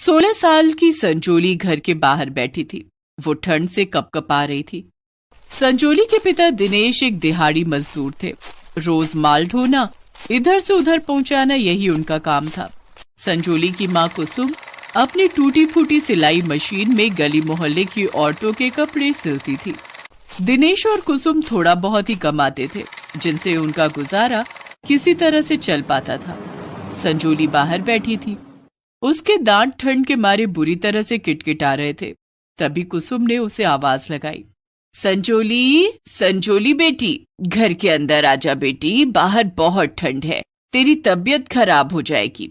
16 साल की संजोली घर के बाहर बैठी थी। वो ठंड से कपकपा रही थी। संजोली के पिता दिनेश एक दिहाड़ी मजदूर थे। रोज माल ढोना, इधर से उधर पहुंचाना, यही उनका काम था। संजोली की माँ कुसुम अपनी टूटी फूटी सिलाई मशीन में गली मोहल्ले की औरतों के कपड़े सिलती थी। दिनेश और कुसुम थोड़ा बहुत ही कमाते थे, जिनसे उनका गुजारा किसी तरह से चल पाता था। संजोली बाहर बैठी थी। उसके दांत ठंड के मारे बुरी तरह से किटकिटा रहे थे। तभी कुसुम ने उसे आवाज लगाई, संजोली, संजोली बेटी, घर के अंदर आजा बेटी, बाहर बहुत ठंड है, तेरी तबीयत खराब हो जाएगी।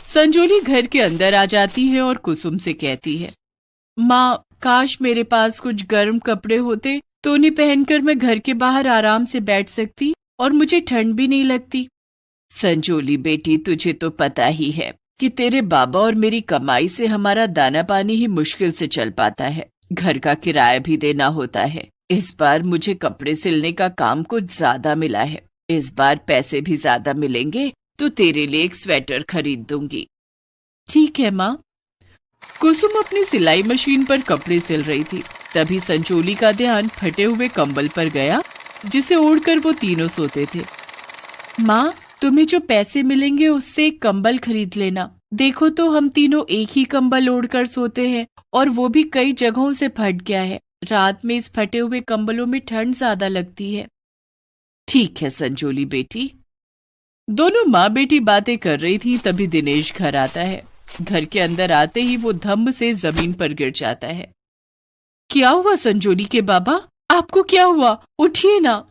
संजोली घर के अंदर आ जाती है और कुसुम से कहती है, माँ, काश मेरे पास कुछ गर्म कपड़े होते तो उन्हें पहनकर मैं घर के बाहर आराम से बैठ सकती और मुझे ठंड भी नहीं लगती। संजोली बेटी, तुझे तो पता ही है कि तेरे बाबा और मेरी कमाई से हमारा दाना पानी ही मुश्किल से चल पाता है। घर का किराया भी देना होता है। इस बार मुझे कपड़े सिलने का काम कुछ ज्यादा मिला है। इस बार पैसे भी ज्यादा मिलेंगे तो तेरे लिए एक स्वेटर खरीद दूंगी। ठीक है माँ। कुसुम अपनी सिलाई मशीन पर कपड़े सिल रही थी। तभी संजोली का ध्यान फटे हुए कंबल पर गया, जिसे ओढ़कर वो तीनों सोते थे। माँ, तुम्हें जो पैसे मिलेंगे उससे एक कंबल खरीद लेना। देखो तो हम तीनों एक ही कंबल ओढ़कर सोते हैं और वो भी कई जगहों से फट गया है। रात में इस फटे हुए कंबलों में ठंड ज्यादा लगती है। ठीक है संजोली बेटी। दोनों माँ बेटी बातें कर रही थी। तभी दिनेश घर आता है। घर के अंदर आते ही वो धम्म से जमीन पर गिर जाता है। क्या हुआ संजोली के बाबा? आपको क्या हुआ? उठिए ना।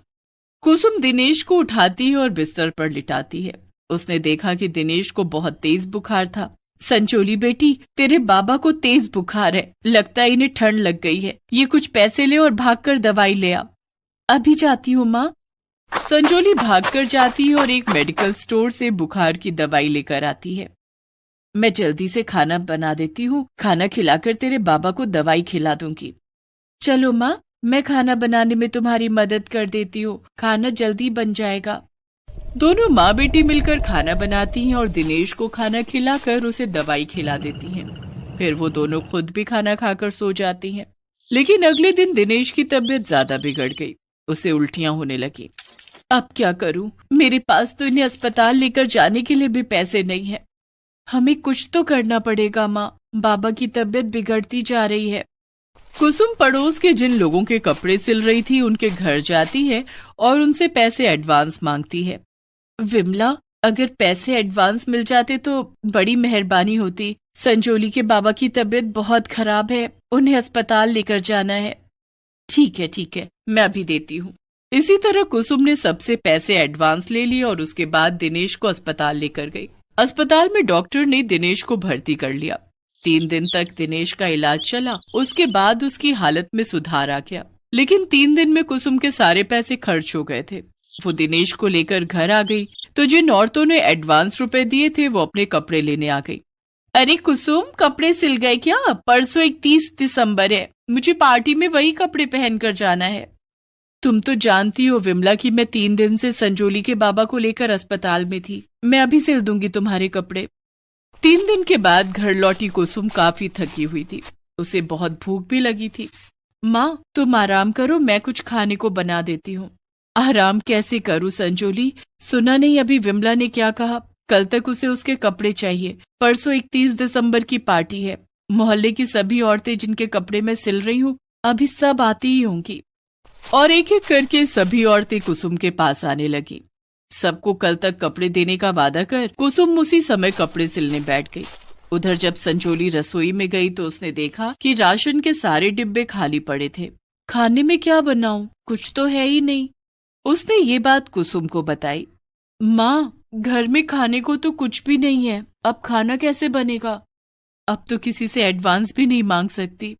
कुसुम दिनेश को उठाती है और बिस्तर पर लिटाती है। उसने देखा कि दिनेश को बहुत तेज बुखार था। संजोली बेटी, तेरे बाबा को तेज बुखार है, लगता है इन्हें ठंड लग गई है। ये कुछ पैसे ले और भागकर दवाई ले आ। अभी जाती हूँ माँ। संजोली भागकर जाती है और एक मेडिकल स्टोर से बुखार की दवाई लेकर आती है। मैं जल्दी से खाना बना देती हूँ, खाना खिलाकर तेरे बाबा को दवाई खिला दूंगी। चलो माँ, मैं खाना बनाने में तुम्हारी मदद कर देती हूँ, खाना जल्दी बन जाएगा। दोनों माँ बेटी मिलकर खाना बनाती हैं और दिनेश को खाना खिलाकर उसे दवाई खिला देती हैं। फिर वो दोनों खुद भी खाना खाकर सो जाती हैं। लेकिन अगले दिन दिनेश की तबीयत ज्यादा बिगड़ गई। उसे उल्टियां होने लगी। अब क्या करूं? मेरे पास तो इन्हें अस्पताल लेकर जाने के लिए भी पैसे नहीं है। हमें कुछ तो करना पड़ेगा माँ, बाबा की तबीयत बिगड़ती जा रही है। कुसुम पड़ोस के जिन लोगों के कपड़े सिल रही थी उनके घर जाती है और उनसे पैसे एडवांस मांगती है। विमला, अगर पैसे एडवांस मिल जाते तो बड़ी मेहरबानी होती। संजोली के बाबा की तबीयत बहुत खराब है, उन्हें अस्पताल लेकर जाना है। ठीक है, मैं अभी देती हूँ। इसी तरह कुसुम ने सबसे पैसे एडवांस ले लिए और उसके बाद दिनेश को अस्पताल लेकर गई। अस्पताल में डॉक्टर ने दिनेश को भर्ती कर लिया। 3 दिन तक दिनेश का इलाज चला। उसके बाद उसकी हालत में सुधार आ गया। लेकिन 3 दिन में कुसुम के सारे पैसे खर्च हो गए थे। वो दिनेश को लेकर घर आ गई तो जिन औरतों ने एडवांस रुपए दिए थे वो अपने कपड़े लेने आ गई। अरे कुसुम, कपड़े सिल गए क्या? परसों 31 दिसंबर है, मुझे पार्टी में वही कपड़े पहनकर जाना है। तुम तो जानती हो विमला कि मैं 3 दिन से संजोली के बाबा को लेकर अस्पताल में थी। मैं अभी सिल दूंगी तुम्हारे कपड़े। 3 दिन के बाद घर लौटी कुसुम काफी थकी हुई थी। उसे बहुत भूख भी लगी थी। माँ, तुम आराम करो, मैं कुछ खाने को बना देती हूँ। आराम कैसे करूँ संजोली? सुना नहीं अभी विमला ने क्या कहा? कल तक उसे उसके कपड़े चाहिए। परसों 31 दिसंबर की पार्टी है। मोहल्ले की सभी औरतें जिनके कपड़े मैं सिल रही हूँ अभी सब आती ही होंगी। और एक एक करके सभी औरतें कुसुम के पास आने लगी। सबको कल तक कपड़े देने का वादा कर कुसुम उसी समय कपड़े सिलने बैठ गई। उधर जब संजोली रसोई में गई तो उसने देखा कि राशन के सारे डिब्बे खाली पड़े थे। खाने में क्या बनाऊं? कुछ तो है ही नहीं। उसने ये बात कुसुम को बताई। माँ, घर में खाने को तो कुछ भी नहीं है, अब खाना कैसे बनेगा? अब तो किसी से एडवांस भी नहीं मांग सकती।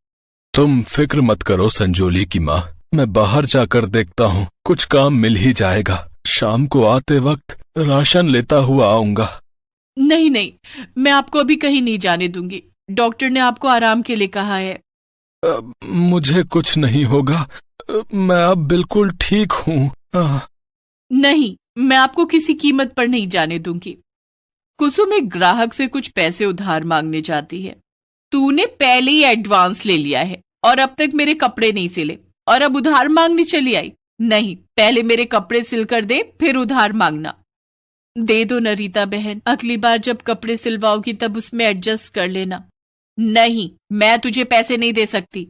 तुम फिक्र मत करो संजोली की माँ, मैं बाहर जाकर देखता हूँ, कुछ काम मिल ही जाएगा। शाम को आते वक्त राशन लेता हुआ आऊंगा। नहीं, मैं आपको अभी कहीं नहीं जाने दूंगी। डॉक्टर ने आपको आराम के लिए कहा है। मुझे कुछ नहीं होगा, मैं अब बिल्कुल ठीक हूँ। नहीं, मैं आपको किसी कीमत पर नहीं जाने दूंगी। कुसुम एक ग्राहक से कुछ पैसे उधार मांगने जाती है। तूने पहले ही एडवांस ले लिया है और अब तक मेरे कपड़े नहीं सिले और अब उधार मांगने चली आई। नहीं, पहले मेरे कपड़े सिल कर दे, फिर उधार मांगना। दे दो न रीता बहन, अगली बार जब कपड़े सिलवाओगी तब उसमें एडजस्ट कर लेना। नहीं, मैं तुझे पैसे नहीं दे सकती।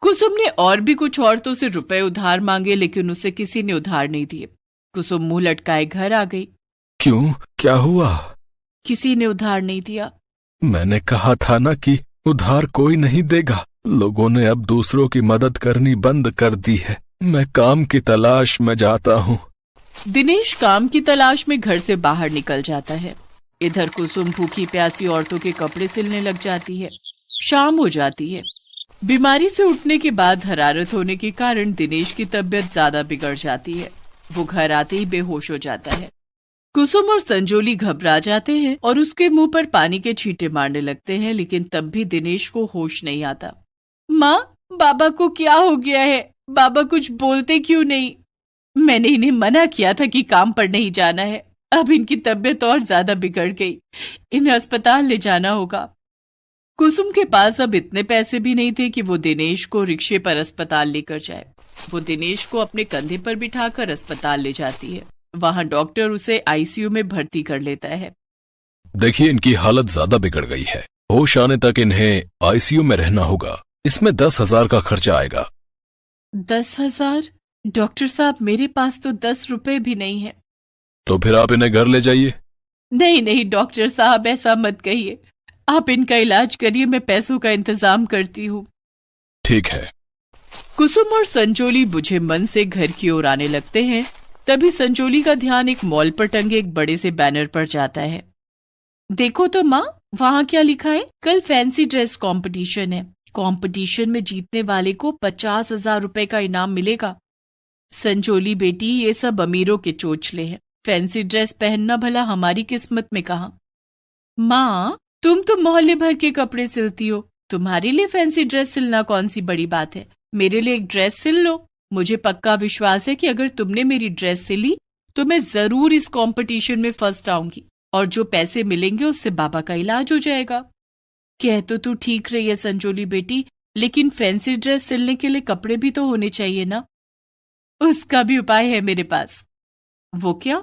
कुसुम ने और भी कुछ औरतों से रुपए उधार मांगे, लेकिन उसे किसी ने उधार नहीं दिए। कुसुम मुंह लटकाए घर आ गई। क्यों, क्या हुआ? किसी ने उधार नहीं दिया। मैंने कहा था ना कि उधार कोई नहीं देगा। लोगों ने अब दूसरों की मदद करनी बंद कर दी है। मैं काम की तलाश में जाता हूँ। दिनेश काम की तलाश में घर से बाहर निकल जाता है। इधर कुसुम भूखी प्यासी औरतों के कपड़े सिलने लग जाती है। शाम हो जाती है। बीमारी से उठने के बाद हरारत होने के कारण दिनेश की तबीयत ज्यादा बिगड़ जाती है। वो घर आते ही बेहोश हो जाता है। कुसुम और संजोली घबरा जाते हैं और उसके मुंह पर पानी के छींटे मारने लगते हैं, लेकिन तब भी दिनेश को होश नहीं आता। माँ, बाबा को क्या हो गया है? बाबा कुछ बोलते क्यों नहीं? मैंने इन्हें मना किया था कि काम पर नहीं जाना है। अब इनकी तबीयत और ज्यादा बिगड़ गई। इन्हें अस्पताल ले जाना होगा। कुसुम के पास अब इतने पैसे भी नहीं थे कि वो दिनेश को रिक्शे पर अस्पताल लेकर जाए। वो दिनेश को अपने कंधे पर बिठाकर अस्पताल ले जाती है। वहां डॉक्टर उसे आईसीयू में भर्ती कर लेता है। देखिए, इनकी हालत ज्यादा बिगड़ गई है। होश आने तक इन्हें आईसीयू में रहना होगा। इसमें 10,000 का खर्चा आएगा। 10,000? डॉक्टर साहब, मेरे पास तो 10 रुपए भी नहीं है। तो फिर आप इन्हें घर ले जाइए। नहीं नहीं डॉक्टर साहब, ऐसा मत कहिए। आप इनका इलाज करिए, मैं पैसों का इंतजाम करती हूँ। ठीक है। कुसुम और संजोली बुझे मन से घर की ओर आने लगते हैं। तभी संजोली का ध्यान एक मॉल पर टंगे एक बड़े से बैनर पर जाता है। देखो तो माँ, वहाँ क्या लिखा है? कल फैंसी ड्रेस कंपटीशन है। कंपटीशन में जीतने वाले को 50,000 रुपए का इनाम मिलेगा। संजोली बेटी, ये सब अमीरों के चोचले हैं। फैंसी ड्रेस पहनना भला हमारी किस्मत में कहाँ। माँ, तुम तो मोहल्ले भर के कपड़े सिलती हो। तुम्हारे लिए फैंसी ड्रेस सिलना कौन सी बड़ी बात है? मेरे लिए एक ड्रेस सिल लो। मुझे पक्का विश्वास है कि अगर तुमने मेरी ड्रेस सिली तो मैं जरूर इस कंपटीशन में फर्स्ट आऊंगी और जो पैसे मिलेंगे उससे बाबा का इलाज हो जाएगा। कह तो तू ठीक रही है संजोली बेटी, लेकिन फैंसी ड्रेस सिलने के लिए कपड़े भी तो होने चाहिए ना। उसका भी उपाय है मेरे पास। वो क्या?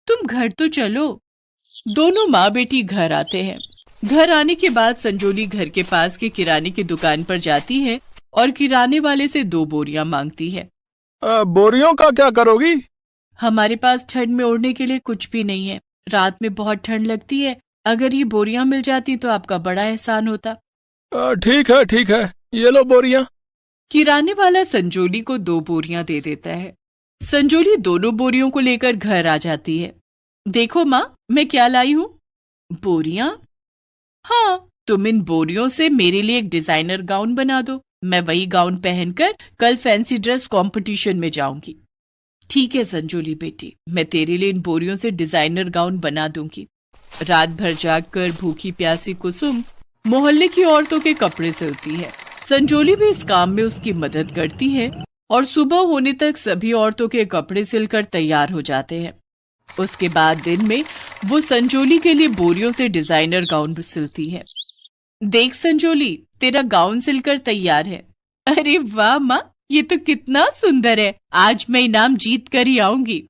तुम घर तो चलो। दोनों माँ बेटी घर आते हैं। घर आने के बाद संजोली घर के पास के किराने की दुकान पर जाती है और किराने वाले से 2 बोरियां मांगती है। बोरियों का क्या करोगी? हमारे पास ठंड में ओढ़ने के लिए कुछ भी नहीं है। रात में बहुत ठंड लगती है। अगर ये बोरियां मिल जाती तो आपका बड़ा एहसान होता। ठीक है, ठीक है, ये लो बोरियां। किराने वाला संजोली को 2 बोरियां दे देता है। संजोली दोनों बोरियों को लेकर घर आ जाती है। देखो माँ, मैं क्या लाई हूँ। बोरियां? हाँ, तुम इन बोरियों से मेरे लिए एक डिजाइनर गाउन बना दो। मैं वही गाउन पहनकर कल फैंसी ड्रेस कंपटीशन में जाऊंगी। ठीक है संजोली बेटी, मैं तेरे लिए इन बोरियों से डिजाइनर गाउन बना दूंगी। रात भर जागकर भूखी प्यासी कुसुम मोहल्ले की औरतों के कपड़े सिलती है। संजोली भी इस काम में उसकी मदद करती है और सुबह होने तक सभी औरतों के कपड़े सिलकर तैयार हो जाते हैं। उसके बाद दिन में वो संजोली के लिए बोरियों से डिजाइनर गाउन सिलती है। देख संजोली, तेरा गाउन सिलकर तैयार है। अरे वाह माँ, ये तो कितना सुंदर है। आज मैं इनाम जीत कर ही आऊंगी।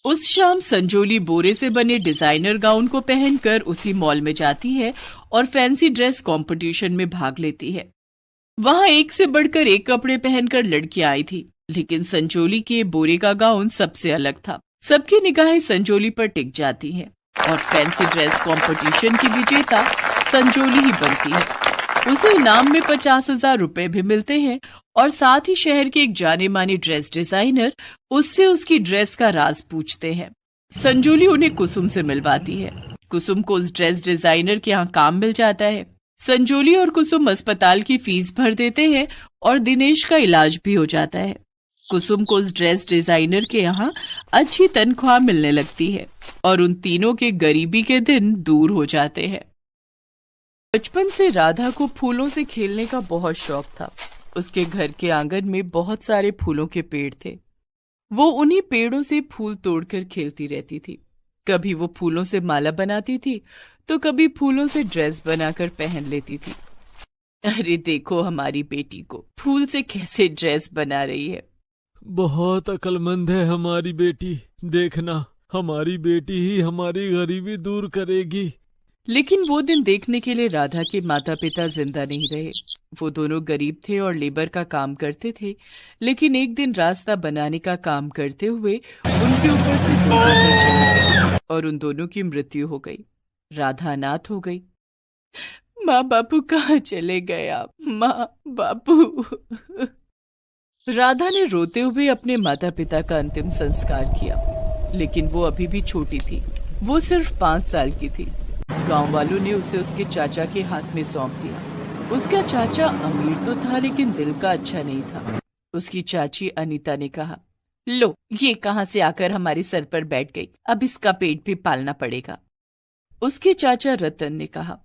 उस शाम संजोली बोरे से बने डिजाइनर गाउन को पहनकर उसी मॉल में जाती है और फैंसी ड्रेस कंपटीशन में भाग लेती है। वहां एक से बढ़कर एक कपड़े पहनकर लड़कियां आई थी, लेकिन संजोली के बोरे का गाउन सबसे अलग था। सबकी निगाहें संजोली पर टिक जाती हैं और फैंसी ड्रेस कंपटीशन की विजेता संजोली ही बनती है। उसे इनाम में 50,000 रुपए भी मिलते हैं और साथ ही शहर के एक जाने माने ड्रेस डिजाइनर उससे उसकी ड्रेस का राज पूछते हैं। संजोली उन्हें कुसुम से मिलवाती है। कुसुम को उस ड्रेस डिजाइनर के यहाँ काम मिल जाता है। संजोली और कुसुम अस्पताल की फीस भर देते हैं और दिनेश का इलाज भी हो जाता है। कुसुम को उस ड्रेस डिजाइनर के यहाँ अच्छी तनख्वाह मिलने लगती है और उन तीनों के गरीबी के दिन दूर हो जाते हैं। बचपन से राधा को फूलों से खेलने का बहुत शौक था। उसके घर के आंगन में बहुत सारे फूलों के पेड़ थे। वो उन्हीं पेड़ों से फूल तोड़कर खेलती रहती थी। कभी वो फूलों से माला बनाती थी तो कभी फूलों से ड्रेस बनाकर पहन लेती थी। अरे देखो हमारी बेटी को फूल से कैसे ड्रेस बना रही है। बहुत अक्लमंद है हमारी बेटी। देखना, हमारी बेटी ही हमारी गरीबी दूर करेगी। लेकिन वो दिन देखने के लिए राधा के माता पिता जिंदा नहीं रहे। वो दोनों गरीब थे और लेबर का काम करते थे, लेकिन एक दिन रास्ता बनाने का काम करते हुए उनके ऊपर से गोली चली और उन दोनों की मृत्यु हो गई। राधा अनाथ हो गई। माँ बापू कहाँ चले गए आप? माँ बापू। राधा ने रोते हुए अपने माता पिता का अंतिम संस्कार किया, लेकिन वो अभी भी छोटी थी। वो सिर्फ 5 साल की थी। गांव वालों ने उसे उसके चाचा के हाथ में सौंप दिया। उसका चाचा अमीर तो था, लेकिन दिल का अच्छा नहीं था। उसकी चाची अनीता ने कहा, लो, ये कहाँ से आकर हमारे सर पर बैठ गई, अब इसका पेट भी पालना पड़ेगा। उसके चाचा रतन ने कहा,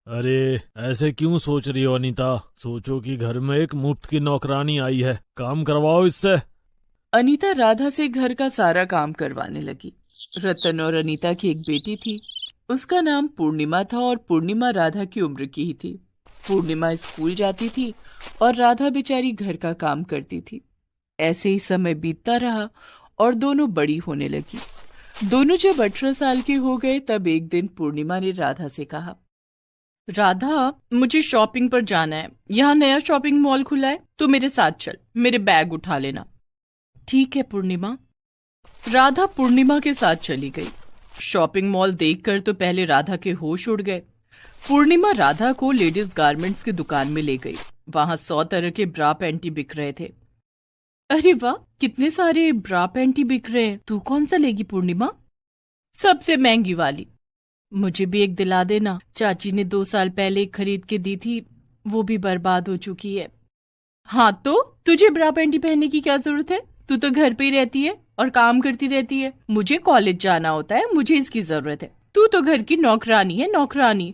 अरे ऐसे क्यों सोच रही हो अनीता? सोचो कि घर में एक मुफ्त की नौकरानी आई है, काम करवाओ इससे। अनीता राधा से घर का सारा काम करवाने लगी। रतन और अनीता की एक बेटी थी। उसका नाम पूर्णिमा था और पूर्णिमा राधा की उम्र की ही थी। पूर्णिमा स्कूल जाती थी और राधा बेचारी घर का काम करती थी। ऐसे ही समय बीतता रहा और दोनों बड़ी होने लगी। दोनों जब 18 साल के हो गए तब एक दिन पूर्णिमा ने राधा से कहा, राधा, मुझे शॉपिंग पर जाना है। यहाँ नया शॉपिंग मॉल खुला है, तो मेरे साथ चल, मेरे बैग उठा लेना। ठीक है पूर्णिमा। राधा पूर्णिमा के साथ चली गई। शॉपिंग मॉल देखकर तो पहले राधा के होश उड़ गए। पूर्णिमा राधा को लेडीज गारमेंट्स की दुकान में ले गई। वहां 100 तरह के ब्रा पैंटी बिक रहे थे। अरे वाह, कितने सारे ब्रा पैंटी बिक रहे हैं। तू कौन सा लेगी पूर्णिमा? सबसे महंगी वाली। मुझे भी एक दिला देना। चाची ने 2 साल पहले एक खरीद के दी थी, वो भी बर्बाद हो चुकी है। हाँ तो तुझे ब्रा पैंटी पहनने की क्या जरूरत है? तू तो घर पे ही रहती है और काम करती रहती है। मुझे कॉलेज जाना होता है, मुझे इसकी जरूरत है। तू तो घर की नौकरानी है, नौकरानी।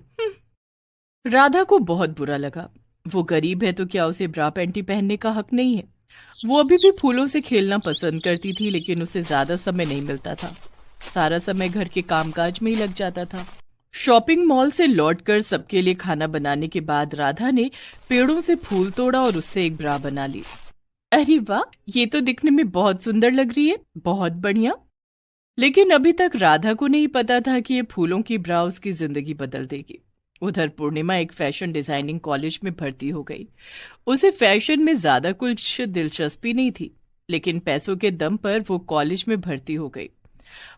राधा को बहुत बुरा लगा। वो गरीब है तो क्या उसे ब्रा पैंटी पहनने का हक नहीं है? वो अभी भी फूलों से खेलना पसंद करती थी, लेकिन उसे ज्यादा समय नहीं मिलता था। सारा समय घर के कामकाज में ही लग जाता था। शॉपिंग मॉल से लौटकर सबके लिए खाना बनाने के बाद राधा ने पेड़ों से फूल तोड़ा और उससे एक ब्रा बना ली। अरे वाह, ये तो दिखने में बहुत सुंदर लग रही है, बहुत बढ़िया। लेकिन अभी तक राधा को नहीं पता था कि ये फूलों की ब्रा उसकी जिंदगी बदल देगी। उधर पूर्णिमा एक फैशन डिजाइनिंग कॉलेज में भर्ती हो गई। उसे फैशन में ज्यादा कुछ दिलचस्पी नहीं थी, लेकिन पैसों के दम पर वो कॉलेज में भर्ती हो गई।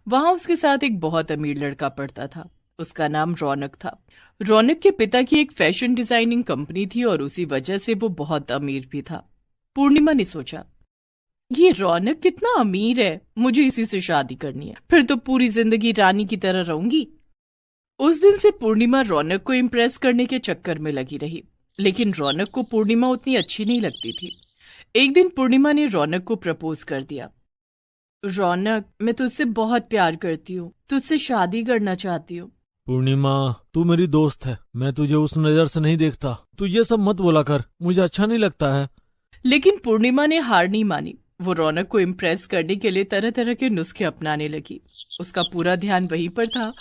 वहां उसके साथ एक बहुत अमीर लड़का पढ़ता था। उसका नाम रौनक था। रौनक के पिता की एक फैशन डिजाइनिंग कंपनी थी और उसी वजह से वो बहुत अमीर भी था। पूर्णिमा ने सोचा, ये रौनक कितना अमीर है, मुझे इसी से शादी करनी है, फिर तो पूरी जिंदगी रानी की तरह रहूंगी। उस दिन से पूर्णिमा रौनक को इम्प्रेस करने के चक्कर में लगी रही, लेकिन रौनक को पूर्णिमा उतनी अच्छी नहीं लगती थी। एक दिन पूर्णिमा ने रौनक को प्रपोज कर दिया। रौनक, मैं तुझसे बहुत प्यार करती हूँ, तुझसे शादी करना चाहती हूँ। पूर्णिमा, तू मेरी दोस्त है, मैं तुझे उस नजर से नहीं देखता। तू ये सब मत बोला कर, मुझे अच्छा नहीं लगता है। लेकिन पूर्णिमा ने हार नहीं मानी। वो रौनक को इम्प्रेस करने के लिए तरह तरह के नुस्खे अपनाने लगी। उसका पूरा ध्यान वहीं पर था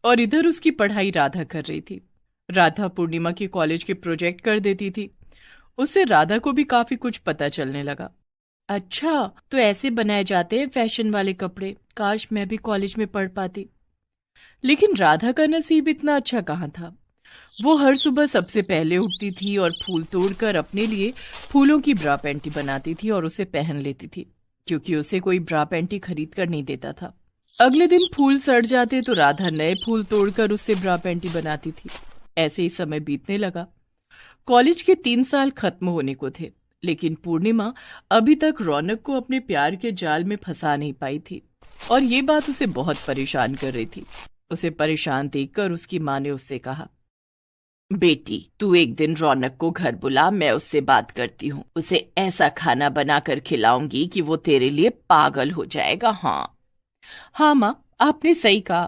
और इधर उसकी पढ़ाई राधा कर रही थी। राधा पूर्णिमा के कॉलेज के प्रोजेक्ट कर देती थी। उससे राधा को भी काफी कुछ पता चलने लगा। अच्छा, तो ऐसे बनाए जाते हैं फैशन वाले कपड़े, काश मैं भी कॉलेज में पढ़ पाती। लेकिन राधा का नसीब इतना अच्छा कहाँ था। वो हर सुबह सबसे पहले उठती थी और फूल तोड़कर अपने लिए फूलों की ब्रा पैंटी बनाती थी और उसे पहन लेती थी, क्योंकि उसे कोई ब्रा पैंटी खरीद कर नहीं देता था। अगले दिन फूल सड़ जाते तो राधा नए फूल तोड़कर उससे ब्रा पैंटी बनाती थी। ऐसे ही समय बीतने लगा। कॉलेज के 3 साल खत्म होने को थे, लेकिन पूर्णिमा अभी तक रौनक को अपने प्यार के जाल में फंसा नहीं पाई थी और ये बात उसे बहुत परेशान कर रही थी। उसे परेशान देखकर उसकी माँ ने उससे कहा, बेटी, तू एक दिन रौनक को घर बुला, मैं उससे बात करती हूँ। उसे ऐसा खाना बनाकर खिलाऊंगी कि वो तेरे लिए पागल हो जाएगा। हाँ माँ, आपने सही कहा।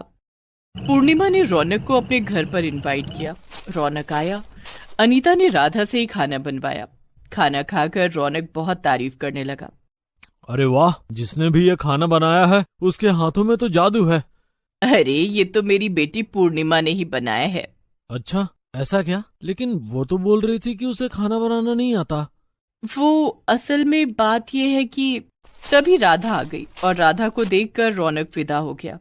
पूर्णिमा ने रौनक को अपने घर पर इनवाइट किया। रौनक आया। अनीता ने राधा से ही खाना बनवाया। खाना खाकर रौनक बहुत तारीफ करने लगा। अरे वाह, जिसने भी ये खाना बनाया है उसके हाथों में तो जादू है। अरे ये तो मेरी बेटी पूर्णिमा ने ही बनाया है। अच्छा, ऐसा क्या? लेकिन वो तो बोल रही थी कि उसे खाना बनाना नहीं आता। वो असल में बात यह है कि तभी राधा आ गई और राधा को देखकर रौनक फिदा हो गया।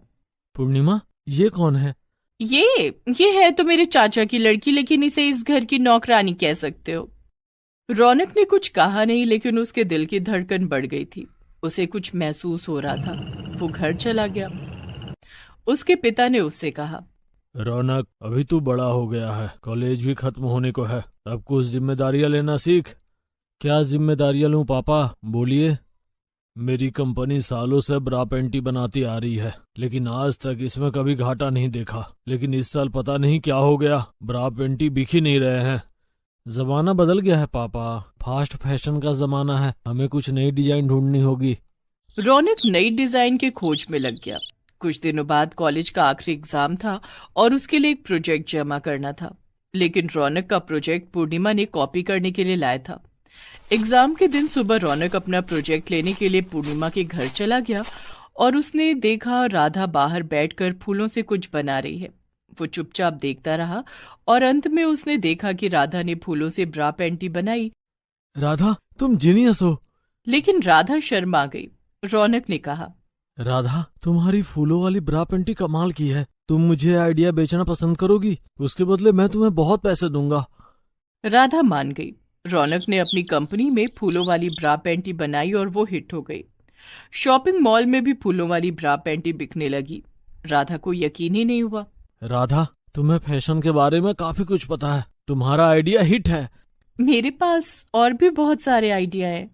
पूर्णिमा, ये कौन है? ये है तो मेरे चाचा की लड़की, लेकिन इसे इस घर की नौकरानी कह सकते हो। रौनक ने कुछ कहा नहीं, लेकिन उसके दिल की धड़कन बढ़ गई थी। उसे कुछ महसूस हो रहा था। वो घर चला गया। उसके पिता ने उससे कहा, रौनक, अभी तू बड़ा हो गया है, कॉलेज भी खत्म होने को है, अब कुछ जिम्मेदारियां लेना सीख। क्या जिम्मेदारियां लूं पापा, बोलिए। मेरी कंपनी सालों से ब्रा पैंटी बनाती आ रही है, लेकिन आज तक इसमें कभी घाटा नहीं देखा। लेकिन इस साल पता नहीं क्या हो गया, ब्रा पैंटी बिक ही नहीं रहे हैं। जमाना बदल गया है पापा, फास्ट फैशन का जमाना है, हमें कुछ नई डिजाइन ढूंढनी होगी। रौनक नई डिजाइन के खोज में लग गया। कुछ दिनों बाद कॉलेज का आखिरी एग्जाम था और उसके लिए एक प्रोजेक्ट जमा करना था। लेकिन रौनक का प्रोजेक्ट पूर्णिमा ने कॉपी करने के लिए लाया था। एग्जाम के दिन सुबह रौनक अपना प्रोजेक्ट लेने के लिए पूर्णिमा के घर चला गया और उसने देखा राधा बाहर बैठकर फूलों से कुछ बना रही है। वो चुपचाप देखता रहा और अंत में उसने देखा कि राधा ने फूलों से ब्रा पैंटी बनाई। राधा, तुम जीनियस हो। लेकिन राधा शर्मा गई। रौनक ने कहा, राधा, तुम्हारी फूलों वाली ब्रा पैंटी कमाल की है। तुम मुझे आइडिया बेचना पसंद करोगी? उसके बदले मैं तुम्हें बहुत पैसे दूंगा। राधा मान गई। रौनक ने अपनी कंपनी में फूलों वाली ब्रा पैंटी बनाई और वो हिट हो गई। शॉपिंग मॉल में भी फूलों वाली ब्रा पैंटी बिकने लगी। राधा को यकीन ही नहीं हुआ। राधा, तुम्हें फैशन के बारे में काफी कुछ पता है, तुम्हारा आइडिया हिट है। मेरे पास और भी बहुत सारे आइडिया हैं।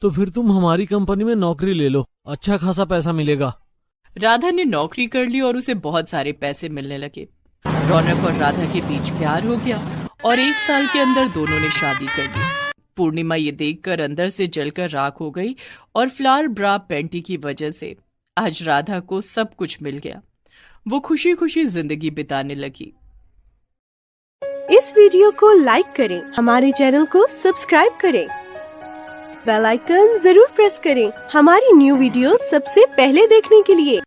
तो फिर तुम हमारी कंपनी में नौकरी ले लो, अच्छा खासा पैसा मिलेगा। राधा ने नौकरी कर ली और उसे बहुत सारे पैसे मिलने लगे। रौनक और राधा के बीच प्यार हो गया और 1 साल के अंदर दोनों ने शादी कर ली। पूर्णिमा ये देखकर अंदर से जलकर राख हो गई और फ्लावर ब्रा पैंटी की वजह से आज राधा को सब कुछ मिल गया। वो खुशी खुशी जिंदगी बिताने लगी। इस वीडियो को लाइक करें, हमारे चैनल को सब्सक्राइब करें, बेल आइकन जरूर प्रेस करें हमारी न्यू वीडियो सबसे पहले देखने के लिए।